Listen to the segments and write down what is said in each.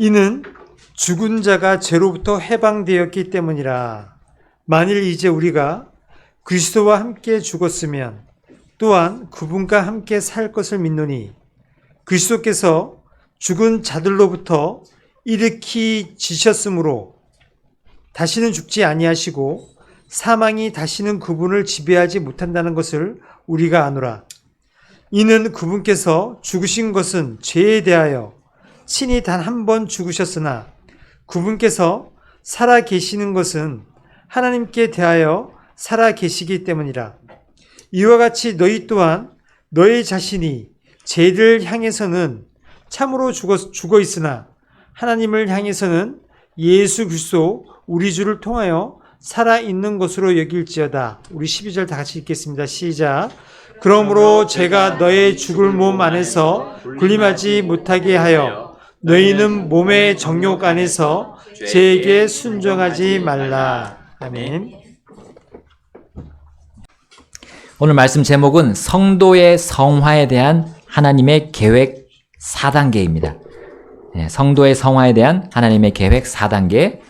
이는 죽은 자가 죄로부터 해방되었기 때문이라. 만일 이제 우리가 그리스도와 함께 죽었으면 또한 그분과 함께 살 것을 믿노니 그리스도께서 죽은 자들로부터 일으키지셨으므로 다시는 죽지 아니하시고 사망이 다시는 그분을 지배하지 못한다는 것을 우리가 아노라. 이는 그분께서 죽으신 것은 죄에 대하여 친히 단 한 번 죽으셨으나 그분께서 살아 계시는 것은 하나님께 대하여 살아 계시기 때문이라. 이와 같이 너희 또한 너희 자신이 죄를 향해서는 참으로 죽어 있으나 하나님을 향해서는 예수 그리스도 우리 주를 통하여 살아있는 것으로 여길지어다. 우리 12절 다 같이 읽겠습니다. 시작. 그러므로 제가 너의 죽을 몸 안에서 군림하지 못하게 하여 너희는 몸의 정욕 안에서 죄에게 순종하지 말라. 아멘. 오늘 말씀 제목은 성도의 성화에 대한 하나님의 계획 4단계입니다. 성도의 성화에 대한 하나님의 계획 4단계.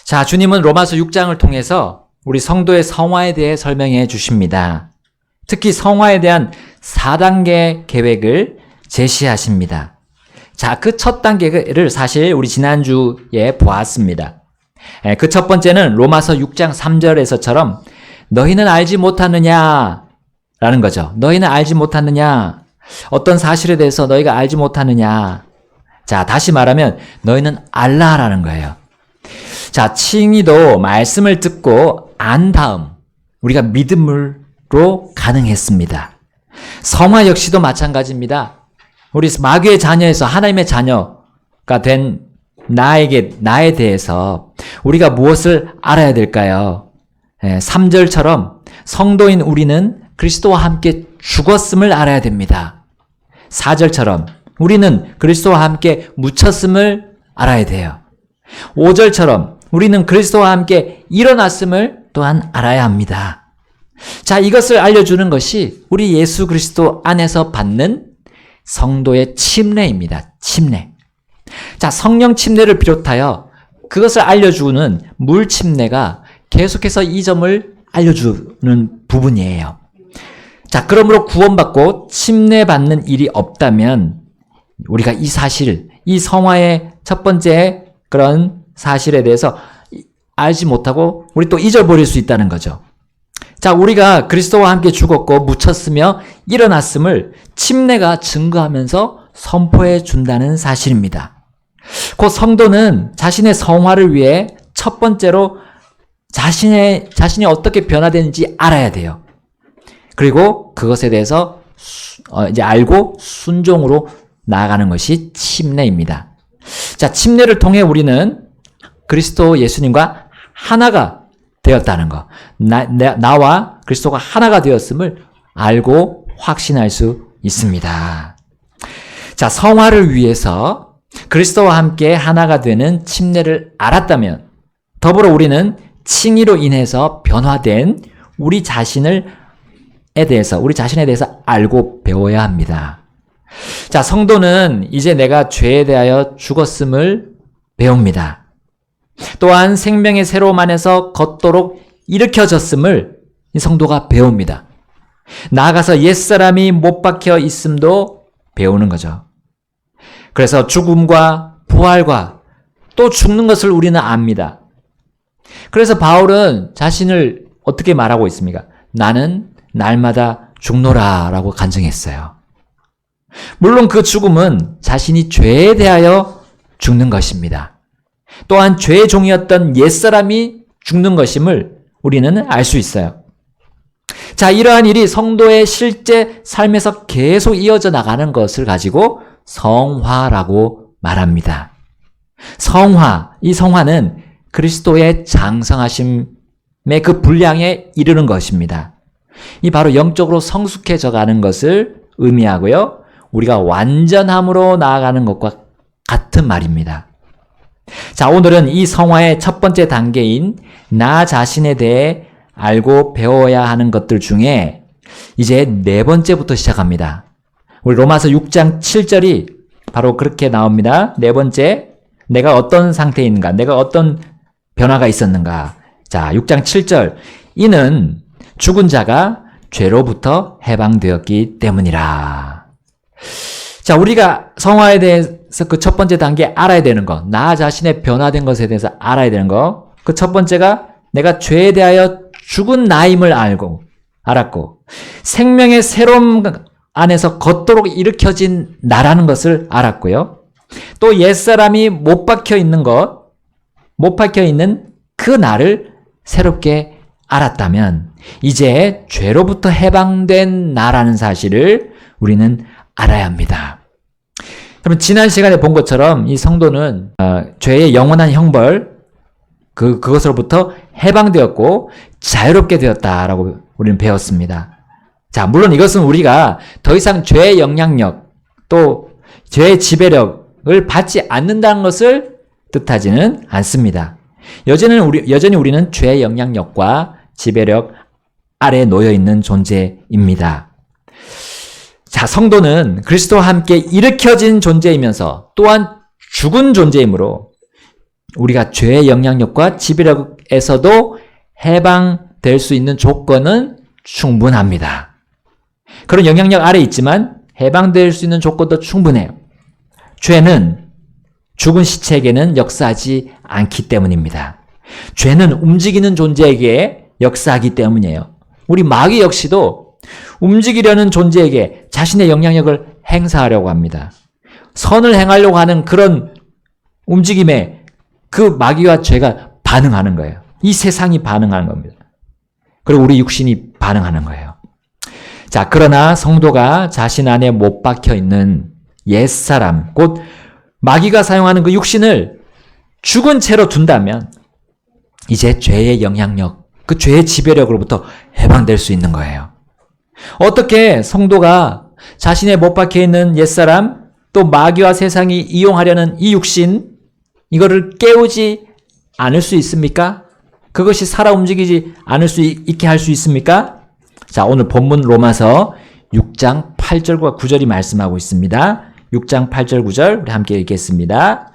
자, 주님은 로마서 6장을 통해서 우리 성도의 성화에 대해 설명해 주십니다. 특히 성화에 대한 4단계 계획을 제시하십니다. 자, 그 첫 단계를 사실 우리 지난주에 보았습니다. 그 첫 번째는 로마서 6장 3절에서처럼 너희는 알지 못하느냐 라는 거죠. 너희는 알지 못하느냐. 어떤 사실에 대해서 너희가 알지 못하느냐. 자, 다시 말하면 너희는 알라라는 거예요. 자, 칭의도 말씀을 듣고 안 다음 우리가 믿음으로 가능했습니다. 성화 역시도 마찬가지입니다. 우리 마귀의 자녀에서 하나님의 자녀가 된 나에 대해서 우리가 무엇을 알아야 될까요? 3절처럼 성도인 우리는 그리스도와 함께 죽었음을 알아야 됩니다. 4절처럼 우리는 그리스도와 함께 묻혔음을 알아야 돼요. 5절처럼 우리는 그리스도와 함께 일어났음을 또한 알아야 합니다. 자, 이것을 알려주는 것이 우리 예수 그리스도 안에서 받는 성도의 침례입니다. 침례. 자, 성령 침례를 비롯하여 그것을 알려주는 물 침례가 계속해서 이 점을 알려주는 부분이에요. 자, 그러므로 구원받고 침례받는 일이 없다면 우리가 이 사실, 이 성화의 첫 번째 그런 사실에 대해서 알지 못하고 우리 또 잊어버릴 수 있다는 거죠. 자, 우리가 그리스도와 함께 죽었고 묻혔으며 일어났음을 침례가 증거하면서 선포해 준다는 사실입니다. 곧 성도는 자신의 성화를 위해 첫 번째로 자신이 어떻게 변화되는지 알아야 돼요. 그리고 그것에 대해서 이제 알고 순종으로 나아가는 것이 침례입니다. 자, 침례를 통해 우리는 그리스도 예수님과 하나가 되었다는 것. 나와 그리스도가 하나가 되었음을 알고 확신할 수 있습니다. 자, 성화를 위해서 그리스도와 함께 하나가 되는 침례를 알았다면 더불어 우리는 칭의로 인해서 변화된 우리 자신에 대해서 알고 배워야 합니다. 자, 성도는 이제 내가 죄에 대하여 죽었음을 배웁니다. 또한 생명의 새로움 안에서 걷도록 일으켜졌음을 이 성도가 배웁니다. 나아가서 옛사람이 못 박혀 있음도 배우는 거죠. 그래서 죽음과 부활과 또 죽는 것을 우리는 압니다. 그래서 바울은 자신을 어떻게 말하고 있습니까? 나는 날마다 죽노라 라고 간증했어요. 물론 그 죽음은 자신이 죄에 대하여 죽는 것입니다. 또한 죄의 종이었던 옛사람이 죽는 것임을 우리는 알 수 있어요. 자, 이러한 일이 성도의 실제 삶에서 계속 이어져 나가는 것을 가지고 성화라고 말합니다. 이 성화는 그리스도의 장성하심의 그 분량에 이르는 것입니다. 이 바로 영적으로 성숙해져 가는 것을 의미하고요. 우리가 완전함으로 나아가는 것과 같은 말입니다. 자, 오늘은 이 성화의 첫 번째 단계인 나 자신에 대해 알고 배워야 하는 것들 중에 이제 네 번째부터 시작합니다. 우리 로마서 6장 7절이 바로 그렇게 나옵니다. 네 번째, 내가 어떤 상태인가? 내가 어떤 변화가 있었는가? 자, 6장 7절. 이는 죽은 자가 죄로부터 해방되었기 때문이라. 자, 우리가 성화에 대해서 그 첫 번째 단계 알아야 되는 거, 나 자신의 변화된 것에 대해서 알아야 되는 거, 그 첫 번째가 내가 죄에 대하여 죽은 나임을 알았고, 생명의 새로움 안에서 걷도록 일으켜진 나라는 것을 알았고요. 또 옛사람이 못 박혀 있는 그 나를 새롭게 알았다면, 이제 죄로부터 해방된 나라는 사실을 우리는 알아야 합니다. 그럼 지난 시간에 본 것처럼 이 성도는 죄의 영원한 형벌, 그것으로부터 해방되었고 자유롭게 되었다라고 우리는 배웠습니다. 자, 물론 이것은 우리가 더 이상 죄의 영향력, 또 죄의 지배력을 받지 않는다는 것을 뜻하지는 않습니다. 여전히 우리는 죄의 영향력과 지배력 아래에 놓여 있는 존재입니다. 자, 성도는 그리스도와 함께 일으켜진 존재이면서 또한 죽은 존재이므로 우리가 죄의 영향력과 지배력에서도 해방될 수 있는 조건은 충분합니다. 그런 영향력 아래에 있지만 해방될 수 있는 조건도 충분해요. 죄는 죽은 시체에게는 역사하지 않기 때문입니다. 죄는 움직이는 존재에게 역사하기 때문이에요. 우리 마귀 역시도 움직이려는 존재에게 자신의 영향력을 행사하려고 합니다. 선을 행하려고 하는 그런 움직임에 그 마귀와 죄가 반응하는 거예요. 이 세상이 반응하는 겁니다. 그리고 우리 육신이 반응하는 거예요. 자, 그러나 성도가 자신 안에 못 박혀 있는 옛사람, 곧 마귀가 사용하는 그 육신을 죽은 채로 둔다면 이제 죄의 영향력, 그 죄의 지배력으로부터 해방될 수 있는 거예요. 어떻게 성도가 자신의 못 박혀 있는 옛사람, 또 마귀와 세상이 이용하려는 이 육신, 이거를 깨우지 않을 수 있습니까? 그것이 살아 움직이지 않을 수 있게 할 수 있습니까? 자, 오늘 본문 로마서 6장 8절과 9절이 말씀하고 있습니다. 6장 8절 9절 우리 함께 읽겠습니다.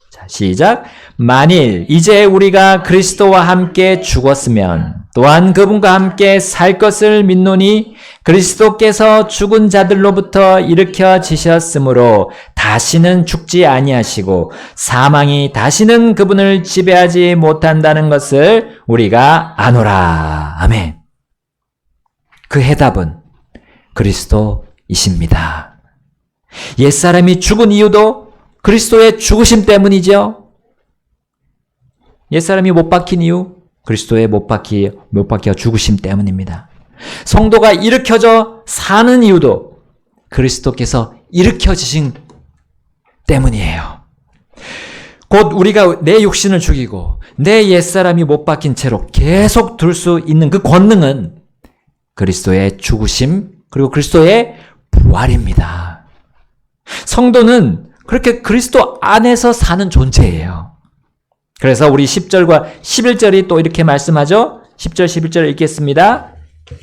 자, 시작. 만일 이제 우리가 그리스도와 함께 죽었으면 또한 그분과 함께 살 것을 믿노니 그리스도께서 죽은 자들로부터 일으켜지셨으므로 다시는 죽지 아니하시고 사망이 다시는 그분을 지배하지 못한다는 것을 우리가 아노라. 아멘. 그 해답은 그리스도이십니다. 옛사람이 죽은 이유도 그리스도의 죽으심 때문이죠. 옛사람이 못 박힌 이유, 그리스도의 못 박혀 죽으심 때문입니다. 성도가 일으켜져 사는 이유도 그리스도께서 일으켜지신 때문이에요. 곧 우리가 내 육신을 죽이고 내 옛사람이 못 박힌 채로 계속 둘 수 있는 그 권능은 그리스도의 죽으심 그리고 그리스도의 부활입니다. 성도는 그렇게 그리스도 안에서 사는 존재예요. 그래서 우리 10절과 11절이 또 이렇게 말씀하죠. 10절 11절 읽겠습니다.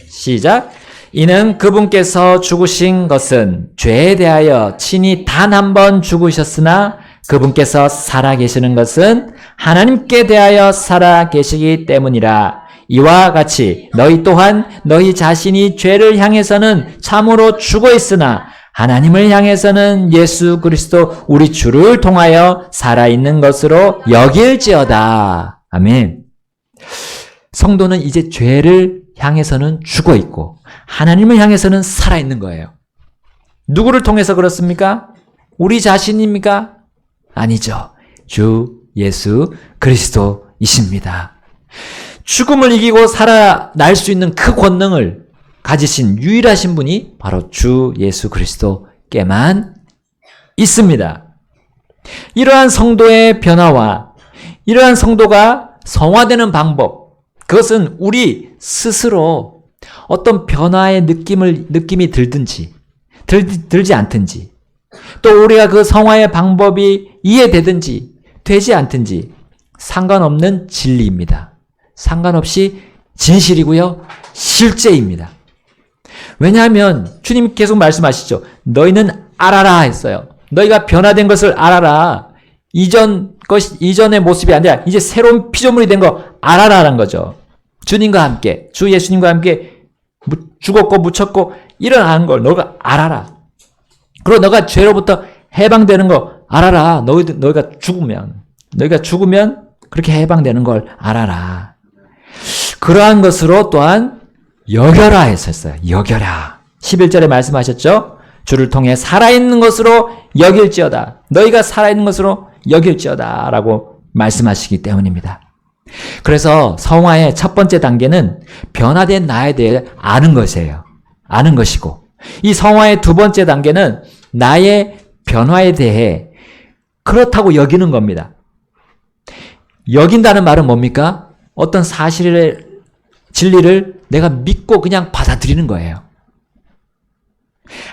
시작. 이는 그분께서 죽으신 것은 죄에 대하여 친히 단 한 번 죽으셨으나 그분께서 살아계시는 것은 하나님께 대하여 살아계시기 때문이라. 이와 같이 너희 또한 너희 자신이 죄를 향해서는 참으로 죽어 있으나 하나님을 향해서는 예수 그리스도 우리 주를 통하여 살아있는 것으로 여길지어다. 아멘. 성도는 이제 죄를 향해서는 죽어 있고 하나님을 향해서는 살아있는 거예요. 누구를 통해서 그렇습니까? 우리 자신입니까? 아니죠. 주 예수 그리스도이십니다. 죽음을 이기고 살아날 수 있는 그 권능을 가지신 유일하신 분이 바로 주 예수 그리스도께만 있습니다. 이러한 성도의 변화와 이러한 성도가 성화되는 방법, 그것은 우리 스스로 어떤 변화의 느낌이 들든지 들지 않든지, 또 우리가 그 성화의 방법이 이해되든지 되지 않든지 상관없는 진리입니다. 상관없이 진실이고요, 실제입니다. 왜냐하면 주님 계속 말씀하시죠. 너희는 알아라 했어요. 너희가 변화된 것을 알아라. 이전의 모습이 아니라 이제 새로운 피조물이 된 거 알아라라는 거죠. 주님과 함께, 주 예수님과 함께 죽었고 묻혔고 일어나는 걸 너가 알아라. 그리고 너가 죄로부터 해방되는 거 알아라. 너희가 죽으면 그렇게 해방되는 걸 알아라. 그러한 것으로 또한 여겨라 했었어요. 여겨라. 11절에 말씀하셨죠? 주를 통해 살아있는 것으로 여길지어다. 너희가 살아있는 것으로 여길지어다 라고 말씀하시기 때문입니다. 그래서 성화의 첫 번째 단계는 변화된 나에 대해 아는 것이에요. 아는 것이고, 이 성화의 두 번째 단계는 나의 변화에 대해 그렇다고 여기는 겁니다. 여긴다는 말은 뭡니까? 어떤 진리를 내가 믿고 그냥 받아들이는 거예요.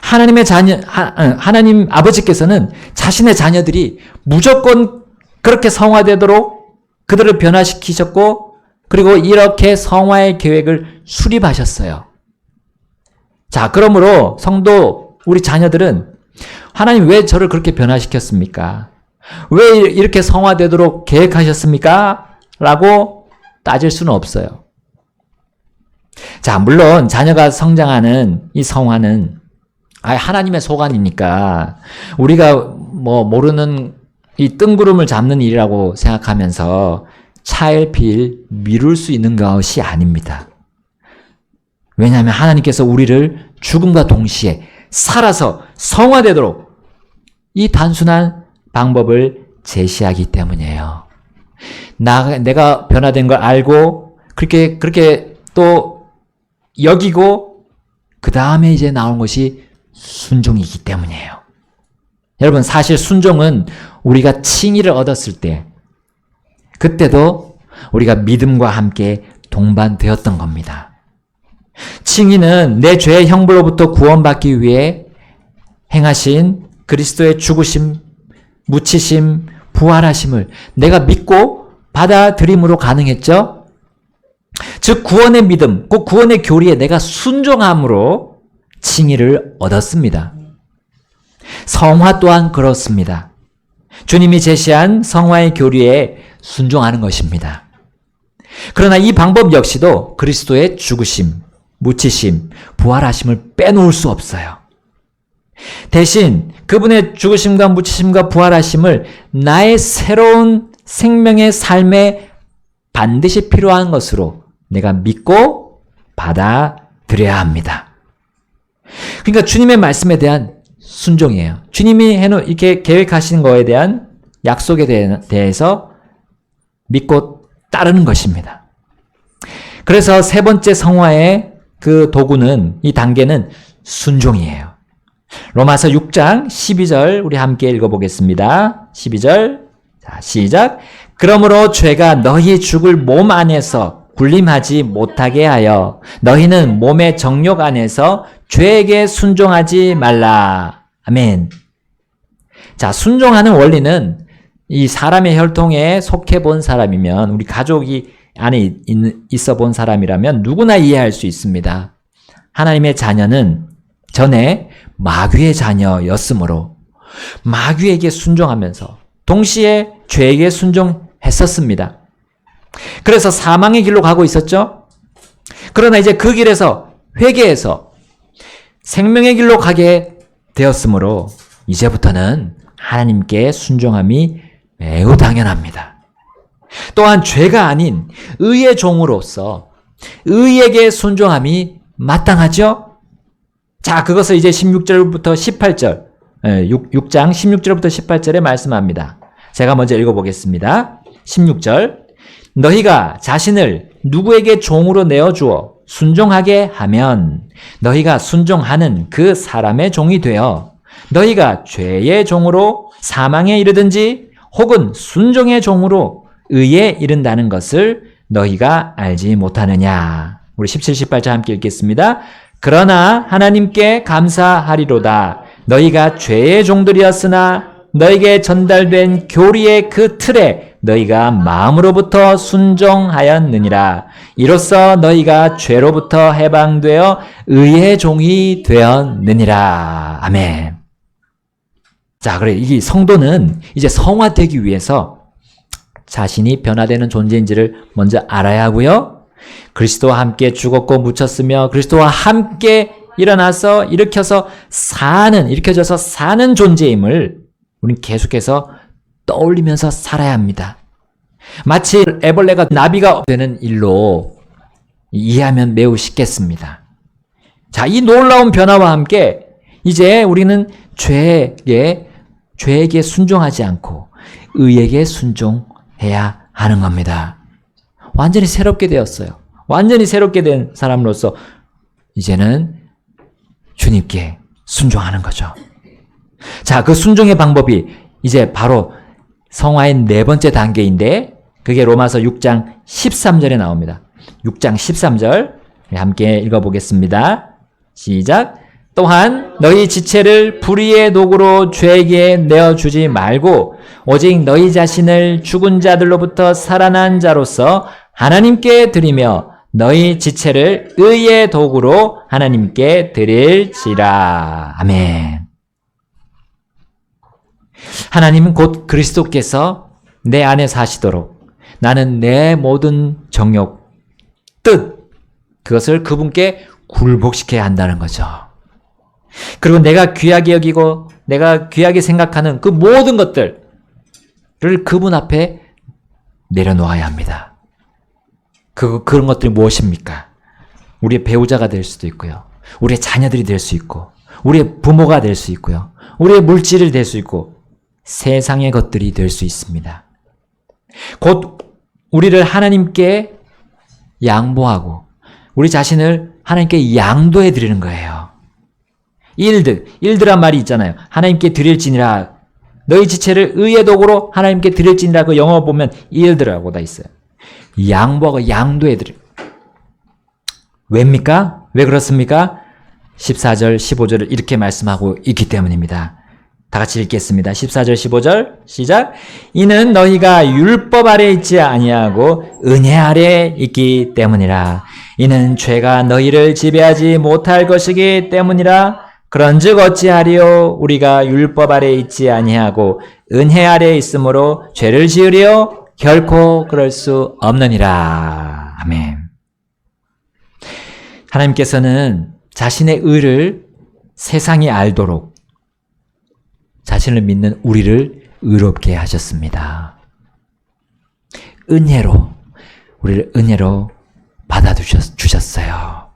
하나님 아버지께서는 자신의 자녀들이 무조건 그렇게 성화되도록 그들을 변화시키셨고, 그리고 이렇게 성화의 계획을 수립하셨어요. 자, 그러므로 성도, 우리 자녀들은 하나님 왜 저를 그렇게 변화시켰습니까? 왜 이렇게 성화되도록 계획하셨습니까? 라고 따질 수는 없어요. 자, 물론 자녀가 성장하는 이 성화는 하나님의 소관이니까 우리가 모르는 이 뜬구름을 잡는 일이라고 생각하면서 차일피일 미룰 수 있는 것이 아닙니다. 왜냐하면 하나님께서 우리를 죽음과 동시에 살아서 성화되도록 이 단순한 방법을 제시하기 때문이에요. 내가 변화된 걸 알고 그렇게 또 여기고 그 다음에 이제 나온 것이 순종이기 때문이에요. 여러분, 사실 순종은 우리가 칭의를 얻었을 때 그때도 우리가 믿음과 함께 동반되었던 겁니다. 칭의는 내 죄의 형벌로부터 구원받기 위해 행하신 그리스도의 죽으심, 묻히심, 부활하심을 내가 믿고 받아들임으로 가능했죠. 즉 구원의 믿음, 그 구원의 교리에 내가 순종함으로 칭의를 얻었습니다. 성화 또한 그렇습니다. 주님이 제시한 성화의 교리에 순종하는 것입니다. 그러나 이 방법 역시도 그리스도의 죽으심, 묻히심, 부활하심을 빼놓을 수 없어요. 대신 그분의 죽으심과 묻히심과 부활하심을 나의 새로운 생명의 삶에 반드시 필요한 것으로 내가 믿고 받아들여야 합니다. 그러니까 주님의 말씀에 대한 순종이에요. 주님이 이렇게 계획하신 거에 대한 약속에 대해서 믿고 따르는 것입니다. 그래서 세 번째 성화의 그 도구는, 이 단계는 순종이에요. 로마서 6장 12절 우리 함께 읽어보겠습니다. 12절. 자, 시작. 그러므로 죄가 너희 죽을 몸 안에서 군림하지 못하게 하여 너희는 몸의 정욕 안에서 죄에게 순종하지 말라. 아멘. 자, 순종하는 원리는 이 사람의 혈통에 속해 본 사람이면, 우리 가족이 안에 있어 본 사람이라면 누구나 이해할 수 있습니다. 하나님의 자녀는 전에 마귀의 자녀였으므로 마귀에게 순종하면서 동시에 죄에게 순종했었습니다. 그래서 사망의 길로 가고 있었죠. 그러나 이제 그 길에서 회개해서 생명의 길로 가게 되었으므로 이제부터는 하나님께 순종함이 매우 당연합니다. 또한 죄가 아닌 의의 종으로서 의에게 순종함이 마땅하죠. 자, 그것을 이제 16절부터 18절, 6장 16절부터 18절에 말씀합니다. 제가 먼저 읽어보겠습니다. 16절. 너희가 자신을 누구에게 종으로 내어주어 순종하게 하면 너희가 순종하는 그 사람의 종이 되어 너희가 죄의 종으로 사망에 이르든지 혹은 순종의 종으로 의에 이른다는 것을 너희가 알지 못하느냐. 우리 17, 18절 함께 읽겠습니다. 그러나 하나님께 감사하리로다. 너희가 죄의 종들이었으나 너희에게 전달된 교리의 그 틀에 너희가 마음으로부터 순종하였느니라. 이로써 너희가 죄로부터 해방되어 의의 종이 되었느니라. 아멘. 자, 그래. 이 성도는 이제 성화되기 위해서 자신이 변화되는 존재인지를 먼저 알아야 하고요. 그리스도와 함께 죽었고 묻혔으며 그리스도와 함께 일어나서 일으켜져서 사는 존재임을 우리는 계속해서 떠올리면서 살아야 합니다. 마치 애벌레가 나비가 되는 일로 이해하면 매우 쉽겠습니다. 자, 이 놀라운 변화와 함께 이제 우리는 죄에게 순종하지 않고 의에게 순종해야 하는 겁니다. 완전히 새롭게 되었어요. 완전히 새롭게 된 사람으로서 이제는 주님께 순종하는 거죠. 자, 그 순종의 방법이 이제 바로 성화의 네 번째 단계인데 그게 로마서 6장 13절에 나옵니다. 6장 13절 함께 읽어보겠습니다. 시작. 또한 너희 지체를 불의의 도구로 죄에게 내어주지 말고 오직 너희 자신을 죽은 자들로부터 살아난 자로서 하나님께 드리며 너희 지체를 의의 도구로 하나님께 드릴지라. 아멘. 하나님은 곧 그리스도께서 내 안에 사시도록 나는 내 모든 정욕, 뜻, 그것을 그분께 굴복시켜야 한다는 거죠. 그리고 내가 귀하게 여기고 내가 귀하게 생각하는 그 모든 것들을 그분 앞에 내려놓아야 합니다. 그런 것들이 무엇입니까? 우리의 배우자가 될 수도 있고요. 우리의 자녀들이 될 수 있고, 우리의 부모가 될 수 있고요. 우리의 물질이 될 수 있고, 세상의 것들이 될 수 있습니다. 곧 우리를 하나님께 양보하고 우리 자신을 하나님께 양도해 드리는 거예요. 일드란 말이 있잖아요. 하나님께 드릴지니라. 너희 지체를 의의 도구로 하나님께 드릴지니라. 그 영어 보면 일드라고 다 있어요. 양보하고 양도해 드려. 왜입니까? 왜 그렇습니까? 14절, 15절을 이렇게 말씀하고 있기 때문입니다. 다 같이 읽겠습니다. 14절, 15절 시작. 이는 너희가 율법 아래 있지 아니하고 은혜 아래 있기 때문이라. 이는 죄가 너희를 지배하지 못할 것이기 때문이라. 그런즉 어찌하리요? 우리가 율법 아래 있지 아니하고 은혜 아래 있으므로 죄를 지으리요? 결코 그럴 수 없느니라. 아멘. 하나님께서는 자신의 의를 세상이 알도록 자신을 믿는 우리를 의롭게 하셨습니다. 우리를 은혜로 받아주셨어요.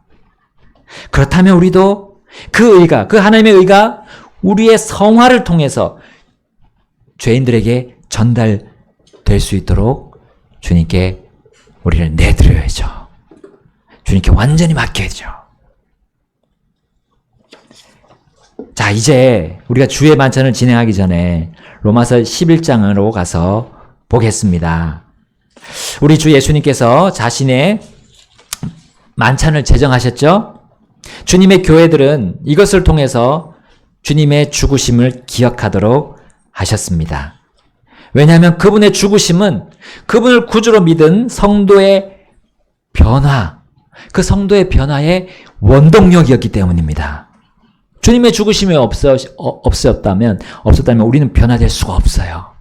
그렇다면 우리도 그 하나님의 의가 우리의 성화를 통해서 죄인들에게 전달될 수 있도록 주님께 우리를 내드려야죠. 주님께 완전히 맡겨야죠. 자, 이제 우리가 주의 만찬을 진행하기 전에 로마서 11장으로 가서 보겠습니다. 우리 주 예수님께서 자신의 만찬을 제정하셨죠? 주님의 교회들은 이것을 통해서 주님의 죽으심을 기억하도록 하셨습니다. 왜냐하면 그분의 죽으심은 그분을 구주로 믿은 성도의 변화, 그 성도의 변화의 원동력이었기 때문입니다. 주님의 죽으심이 없었다면 우리는 변화될 수가 없어요.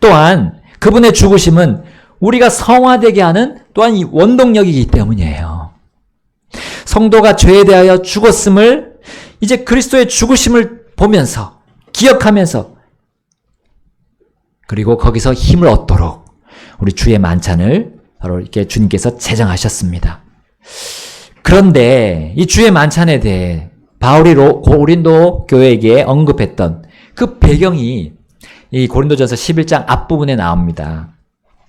또한 그분의 죽으심은 우리가 성화되게 하는 또한 이 원동력이기 때문이에요. 성도가 죄에 대하여 죽었음을 이제 그리스도의 죽으심을 보면서 기억하면서 그리고 거기서 힘을 얻도록 우리 주의 만찬을 바로 이렇게 주님께서 제정하셨습니다. 그런데 이 주의 만찬에 대해 바울이 고린도 교회에게 언급했던 그 배경이 이 고린도전서 11장 앞부분에 나옵니다.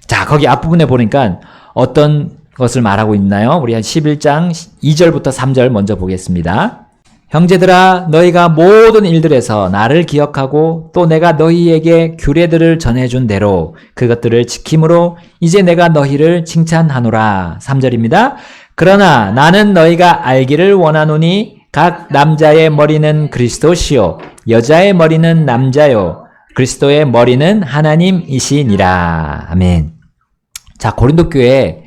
자, 거기 앞부분에 보니까 어떤 것을 말하고 있나요? 우리 한 11장 2절부터 3절 먼저 보겠습니다. 형제들아, 너희가 모든 일들에서 나를 기억하고 또 내가 너희에게 규례들을 전해준 대로 그것들을 지킴으로 이제 내가 너희를 칭찬하노라. 3절입니다. 그러나 나는 너희가 알기를 원하노니 각 남자의 머리는 그리스도시요 여자의 머리는 남자요 그리스도의 머리는 하나님이시니라. 아멘. 자, 고린도 교회에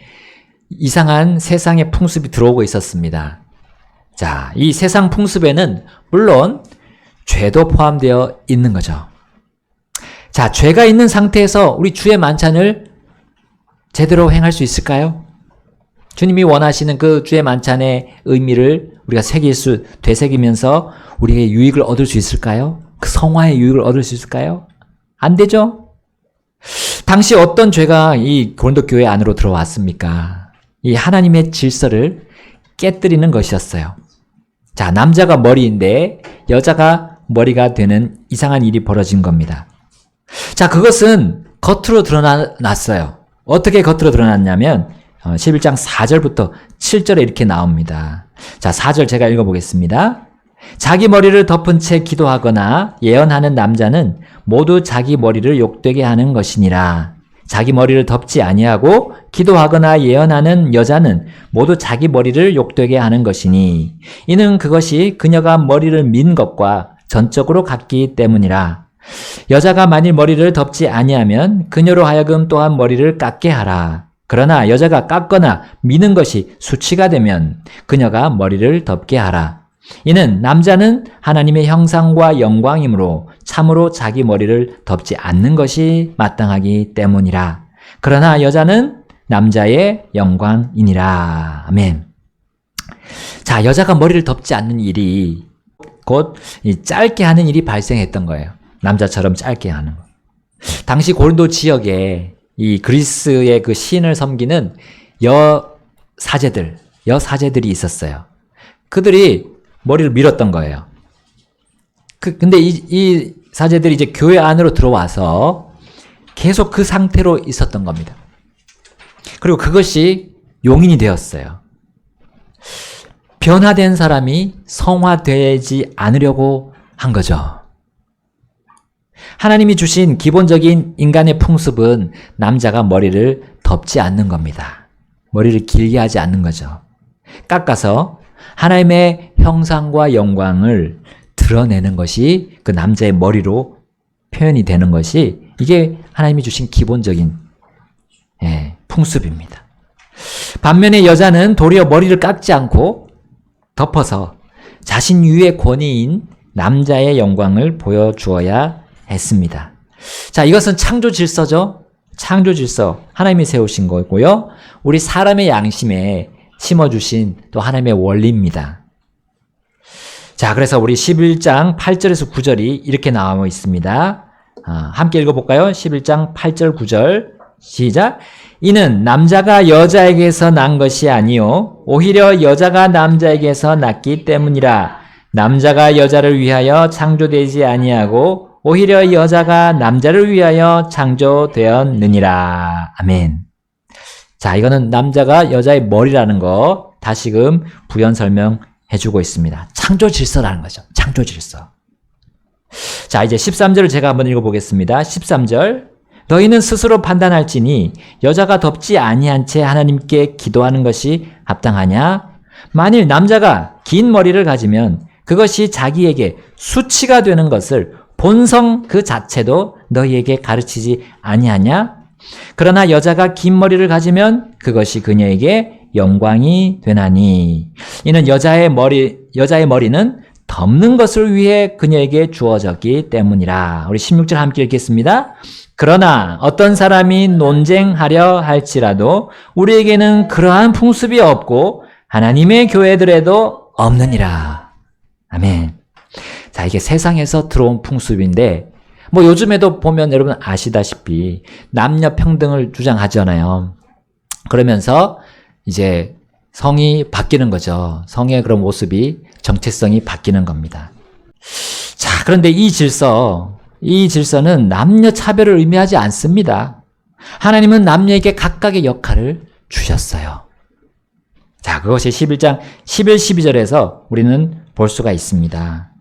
이상한 세상의 풍습이 들어오고 있었습니다. 자, 이 세상 풍습에는 물론 죄도 포함되어 있는 거죠. 자, 죄가 있는 상태에서 우리 주의 만찬을 제대로 행할 수 있을까요? 주님이 원하시는 그 주의 만찬의 의미를 우리가 되새기면서 우리의 유익을 얻을 수 있을까요? 그 성화의 유익을 얻을 수 있을까요? 안 되죠? 당시 어떤 죄가 이 고린도 교회 안으로 들어왔습니까? 이 하나님의 질서를 깨뜨리는 것이었어요. 자, 남자가 머리인데 여자가 머리가 되는 이상한 일이 벌어진 겁니다. 자, 그것은 겉으로 드러났어요. 어떻게 겉으로 드러났냐면 11장 4절부터 7절에 이렇게 나옵니다. 자, 4절 제가 읽어보겠습니다. 자기 머리를 덮은 채 기도하거나 예언하는 남자는 모두 자기 머리를 욕되게 하는 것이니라. 자기 머리를 덮지 아니하고 기도하거나 예언하는 여자는 모두 자기 머리를 욕되게 하는 것이니 이는 그것이 그녀가 머리를 민 것과 전적으로 같기 때문이라. 여자가 만일 머리를 덮지 아니하면 그녀로 하여금 또한 머리를 깎게 하라. 그러나 여자가 깎거나 미는 것이 수치가 되면 그녀가 머리를 덮게 하라. 이는 남자는 하나님의 형상과 영광이므로 참으로 자기 머리를 덮지 않는 것이 마땅하기 때문이라. 그러나 여자는 남자의 영광이니라. 아멘. 자, 여자가 머리를 덮지 않는 일이 곧 짧게 하는 일이 발생했던 거예요. 남자처럼 짧게 하는 거. 당시 고린도 지역에 이 그리스의 그 신을 섬기는 여사제들이 있었어요. 그들이 머리를 밀었던 거예요. 근데 이 사제들이 이제 교회 안으로 들어와서 계속 그 상태로 있었던 겁니다. 그리고 그것이 용인이 되었어요. 변화된 사람이 성화되지 않으려고 한 거죠. 하나님이 주신 기본적인 인간의 풍습은 남자가 머리를 덮지 않는 겁니다. 머리를 길게 하지 않는 거죠. 깎아서 하나님의 형상과 영광을 드러내는 것이 그 남자의 머리로 표현이 되는 것이 이게 하나님이 주신 기본적인 풍습입니다. 반면에 여자는 도리어 머리를 깎지 않고 덮어서 자신 위의 권위인 남자의 영광을 보여주어야 했습니다. 자, 이것은 창조 질서죠. 창조 질서 하나님이 세우신 거고요. 우리 사람의 양심에 심어주신 또 하나님의 원리입니다. 자, 그래서 우리 11장 8절에서 9절이 이렇게 나와 있습니다. 함께 읽어볼까요? 11장 8절 9절 시작. 이는 남자가 여자에게서 난 것이 아니요 오히려 여자가 남자에게서 났기 때문이라. 남자가 여자를 위하여 창조되지 아니하고 오히려 여자가 남자를 위하여 창조되었느니라. 아멘. 자, 이거는 남자가 여자의 머리라는 거 다시금 부연 설명해주고 있습니다. 창조 질서라는 거죠. 창조 질서. 자, 이제 13절을 제가 한번 읽어보겠습니다. 13절. 너희는 스스로 판단할지니 여자가 덮지 아니한 채 하나님께 기도하는 것이 합당하냐? 만일 남자가 긴 머리를 가지면 그것이 자기에게 수치가 되는 것을 본성 그 자체도 너희에게 가르치지 아니하냐? 그러나 여자가 긴 머리를 가지면 그것이 그녀에게 영광이 되나니 이는 여자의 머리는 덮는 것을 위해 그녀에게 주어졌기 때문이라. 우리 16절 함께 읽겠습니다. 그러나 어떤 사람이 논쟁하려 할지라도 우리에게는 그러한 풍습이 없고 하나님의 교회들에도 없느니라. 아멘. 자, 이게 세상에서 들어온 풍습인데 뭐 요즘에도 보면 여러분 아시다시피 남녀 평등을 주장하잖아요. 그러면서 이제 성이 바뀌는 거죠. 성의 그런 모습이 정체성이 바뀌는 겁니다. 자, 그런데 이 질서는 남녀 차별을 의미하지 않습니다. 하나님은 남녀에게 각각의 역할을 주셨어요. 자, 그것이 11장 11, 12절에서 우리는 볼 수가 있습니다.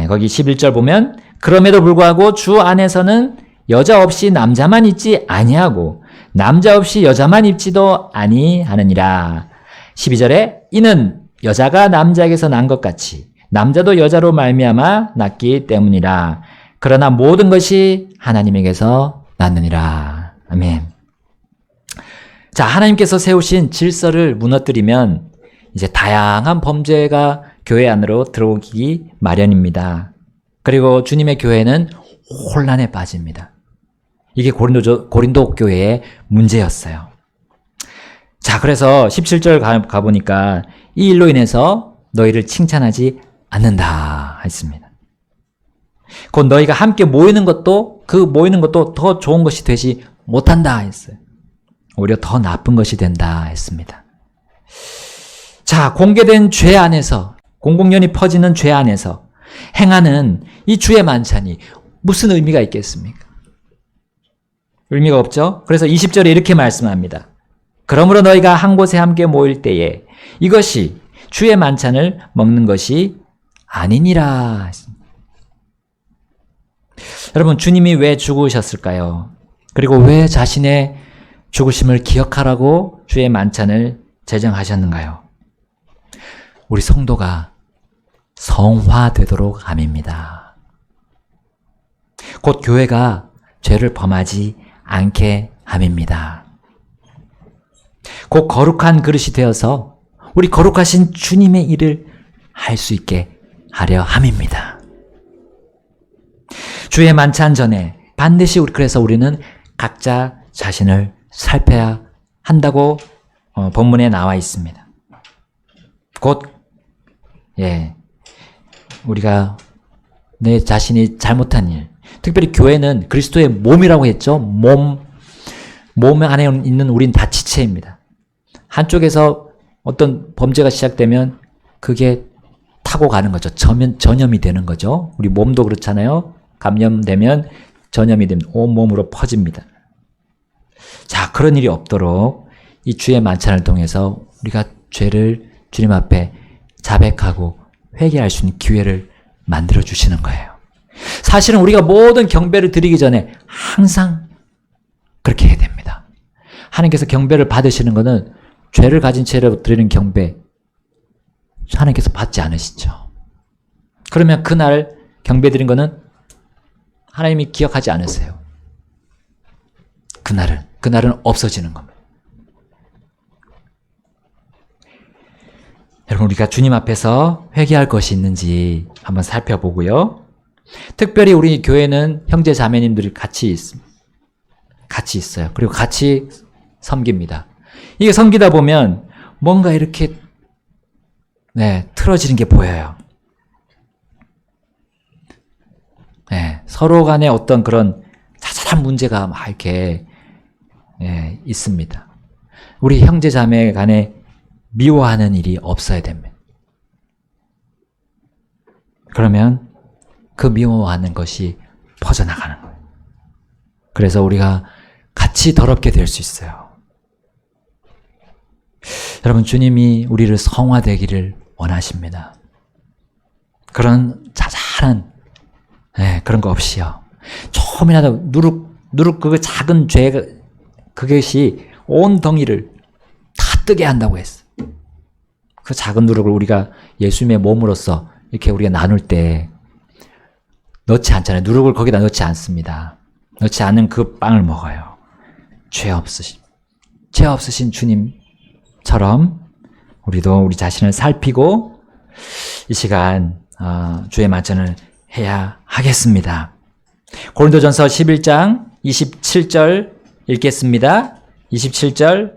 거기 11절 보면 그럼에도 불구하고 주 안에서는 여자 없이 남자만 있지 아니하고 남자 없이 여자만 있지도 아니하느니라. 12절에 이는 여자가 남자에게서 난 것 같이 남자도 여자로 말미암아 났기 때문이라. 그러나 모든 것이 하나님에게서 났느니라. 아멘. 자, 하나님께서 세우신 질서를 무너뜨리면 이제 다양한 범죄가 교회 안으로 들어오기 마련입니다. 그리고 주님의 교회는 혼란에 빠집니다. 이게 고린도 교회의 문제였어요. 자, 그래서 17절 가보니까 이 일로 인해서 너희를 칭찬하지 않는다 했습니다. 곧 너희가 함께 모이는 것도 더 좋은 것이 되지 못한다 했어요. 오히려 더 나쁜 것이 된다 했습니다. 자, 공개된 죄 안에서, 공공연히 퍼지는 죄 안에서 행하는 이 주의 만찬이 무슨 의미가 있겠습니까? 의미가 없죠? 그래서 20절에 이렇게 말씀합니다. 그러므로 너희가 한 곳에 함께 모일 때에 이것이 주의 만찬을 먹는 것이 아니니라. 여러분, 주님이 왜 죽으셨을까요? 그리고 왜 자신의 죽으심을 기억하라고 주의 만찬을 제정하셨는가요? 우리 성도가 성화되도록 함입니다. 곧 교회가 죄를 범하지 않게 함입니다. 곧 거룩한 그릇이 되어서 우리 거룩하신 주님의 일을 할 수 있게 하려 함입니다. 주의 만찬 전에 반드시 그래서 우리는 각자 자신을 살펴야 한다고 본문에 나와 있습니다. 곧 우리가 내 자신이 잘못한 일, 특별히 교회는 그리스도의 몸이라고 했죠. 몸 안에 있는 우린 다 지체입니다. 한쪽에서 어떤 범죄가 시작되면 그게 타고 가는 거죠. 전염이 되는 거죠. 우리 몸도 그렇잖아요. 감염되면 전염이 되면 온몸으로 퍼집니다. 자, 그런 일이 없도록 이 주의 만찬을 통해서 우리가 죄를 주님 앞에 자백하고 회개할 수 있는 기회를 만들어 주시는 거예요. 사실은 우리가 모든 경배를 드리기 전에 항상 그렇게 해야 됩니다. 하나님께서 경배를 받으시는 것은 죄를 가진 채로 드리는 경배 하나님께서 받지 않으시죠. 그러면 그날 경배 드린 것은 하나님이 기억하지 않으세요. 그날은 없어지는 겁니다. 여러분, 우리가 주님 앞에서 회개할 것이 있는지 한번 살펴보고요. 특별히 우리 교회는 형제 자매님들이 같이 있어요. 그리고 같이 섬깁니다. 이게 섬기다 보면 뭔가 이렇게 틀어지는 게 보여요. 서로 간에 어떤 그런 자잘한 문제가 막 이렇게 있습니다. 우리 형제 자매 간에 미워하는 일이 없어야 됩니다. 그러면 그 미워하는 것이 퍼져나가는 거예요. 그래서 우리가 같이 더럽게 될 수 있어요. 여러분, 주님이 우리를 성화되기를 원하십니다. 그런 자잘한 그런 거 없이요. 조금이라도 누룩 그 작은 죄 그것이 온 덩이를 다 뜨게 한다고 했어. 그 작은 누룩을 우리가 예수님의 몸으로서 이렇게 우리가 나눌 때 넣지 않잖아요. 누룩을 거기다 넣지 않습니다. 넣지 않는 그 빵을 먹어요. 죄 없으신 주님처럼 우리도 우리 자신을 살피고 이 시간 주의 만찬을 해야 하겠습니다. 고린도전서 11장 27절 읽겠습니다. 27절,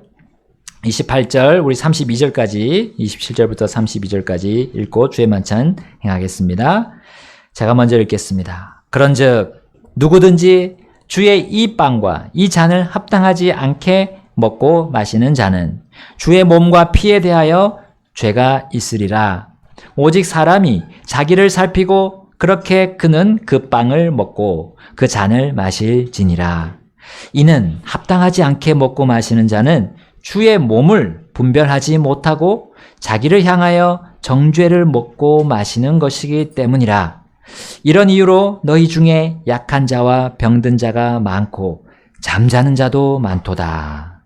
28절, 우리 32절까지 27절부터 32절까지 읽고 주의 만찬 행하겠습니다. 제가 먼저 읽겠습니다. 그런즉 누구든지 주의 이 빵과 이 잔을 합당하지 않게 먹고 마시는 자는 주의 몸과 피에 대하여 죄가 있으리라. 오직 사람이 자기를 살피고 그렇게 그는 그 빵을 먹고 그 잔을 마실지니라. 이는 합당하지 않게 먹고 마시는 자는 주의 몸을 분별하지 못하고 자기를 향하여 정죄를 먹고 마시는 것이기 때문이라. 이런 이유로 너희 중에 약한 자와 병든 자가 많고 잠자는 자도 많도다.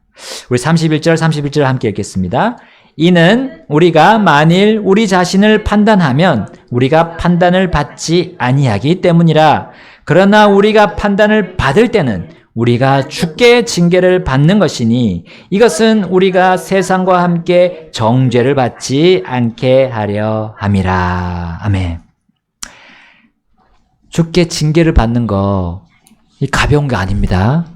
우리 31절 함께 읽겠습니다. 이는 우리가 만일 우리 자신을 판단하면 우리가 판단을 받지 아니하기 때문이라. 그러나 우리가 판단을 받을 때는 우리가 주께 징계를 받는 것이니 이것은 우리가 세상과 함께 정죄를 받지 않게 하려 함이라. 아멘. 주께 징계를 받는 거, 이 가벼운 게 아닙니다.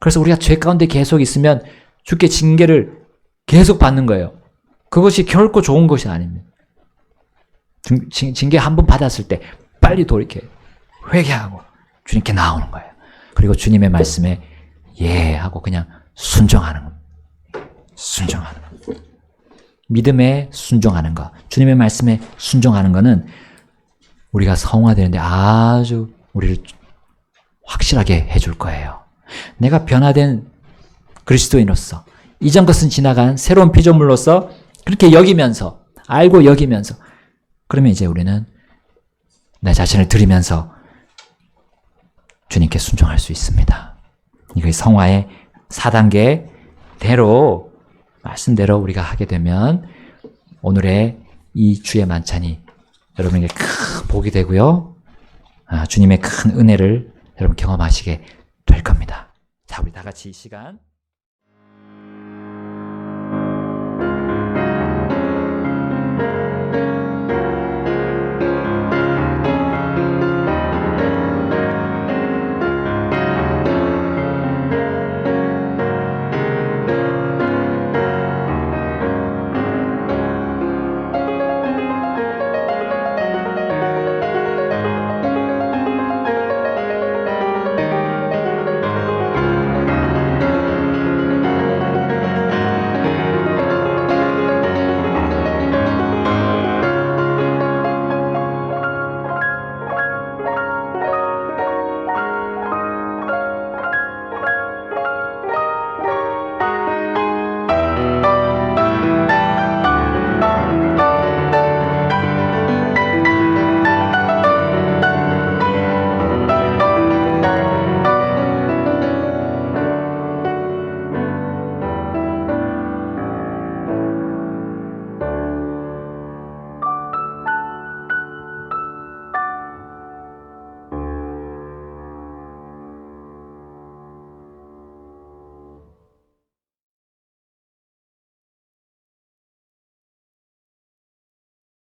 그래서 우리가 죄 가운데 계속 있으면 주께 징계를 계속 받는 거예요. 그것이 결코 좋은 것이 아닙니다. 징계 한 번 받았을 때 빨리 돌이켜 회개하고 주님께 나오는 거예요. 그리고 주님의 말씀에 예 하고 그냥 순종하는 겁니다. 순종하는 것. 믿음에 순종하는 것. 주님의 말씀에 순종하는 것은 우리가 성화되는데 아주 우리를 확실하게 해줄 거예요. 내가 변화된 그리스도인으로서 이전 것은 지나간 새로운 피조물로서 그렇게 여기면서 알고 여기면서 그러면 이제 우리는 내 자신을 드리면서 주님께 순종할 수 있습니다. 이게 성화의 4단계대로 말씀대로 우리가 하게 되면 오늘의 이 주의 만찬이 여러분에게 큰 복이 되고요. 주님의 큰 은혜를 여러분 경험하시게 될 겁니다. 자, 우리 다 같이 이 시간